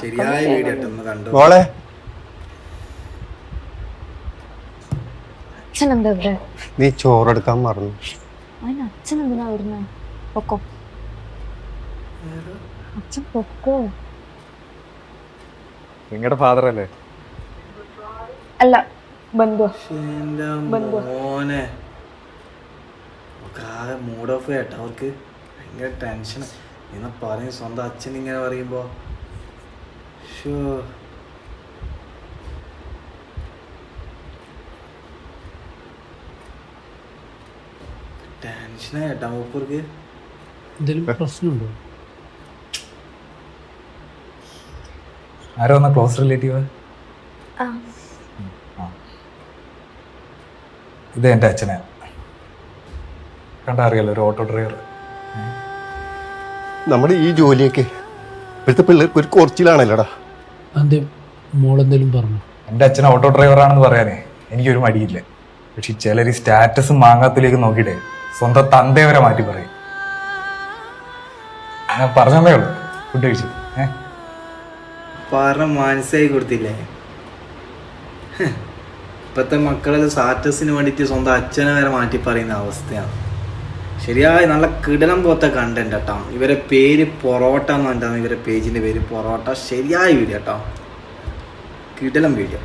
ശരിയായ വീഡിയോ ഒന്ന് കണ്ടു. മോളെ അച്ഛൻ എന്താ ഇവിടെ? നീ ചോറെടുക്കാൻ മറന്നു. അതിന് അച്ഛൻ എന്തിനാ വരുന്നത്? പൊക്കോ അച്ഛൻ പൊക്കോ. നിങ്ങളുടെ ഫാദർ അല്ലേ? അല്ല, ബന്ധു. എന്റെ മോനെ ആകെ മൂഡ് ഓഫ് കേട്ടോ. അവർക്ക് ഭയങ്കര ടെൻഷൻ. ഇന്ന് പറയും സ്വന്തം അച്ഛൻ ഇങ്ങനെ പറയുമ്പോ ടെൻഷനായി കേട്ടോ മൂപ്പർക്ക്. എന്തെങ്കിലും പ്രശ്നമുണ്ടോ? ആരോ ക്ലോസ് റിലേറ്റീവ്? ഇത് എൻ്റെ അച്ഛനെ കണ്ടാ അറിയാലോ, ഒരു ഓട്ടോ ഡ്രൈവർ. നമ്മുടെ ഈ ജോലിയൊക്കെ ഇപ്പോഴത്തെ പിള്ളേർക്ക് ഒരു കുറച്ചിലാണല്ലോടാ. അതെ, മോളെന്തേലും പറഞ്ഞു? എൻ്റെ അച്ഛൻ ഓട്ടോ ഡ്രൈവറാണെന്ന് പറയാനേ എനിക്കൊരു മടിയില്ല. പക്ഷെ ചിലർ സ്റ്റാറ്റസും മാങ്ങാത്തിലേക്ക് നോക്കിയിട്ടേ സ്വന്തം തന്തയെ വരെ മാറ്റി പറയും. ഞാൻ പറഞ്ഞതേ ഉള്ളൂ. ഫുഡ് കഴിച്ചു പറഞ്ഞ മനസ്സായി കൊടുത്തില്ലേ? ഇപ്പത്തെ മക്കളെല്ലാം സ്റ്റാറ്റസിന് വേണ്ടിയിട്ട് സ്വന്തം അച്ഛനെ വരെ മാറ്റി പറയുന്ന അവസ്ഥയാണ്. ശരിയായി നല്ല കിടലം പോലത്തെ കണ്ടന്റ് കേട്ടോ. ഇവരെ പേര് പൊറോട്ട എന്ന് പറഞ്ഞാൽ ഇവരെ പേജിന്റെ പേര് പൊറോട്ട. ശരിയായ വീഡിയോ കേട്ടോ, കിടലം വീഡിയോ.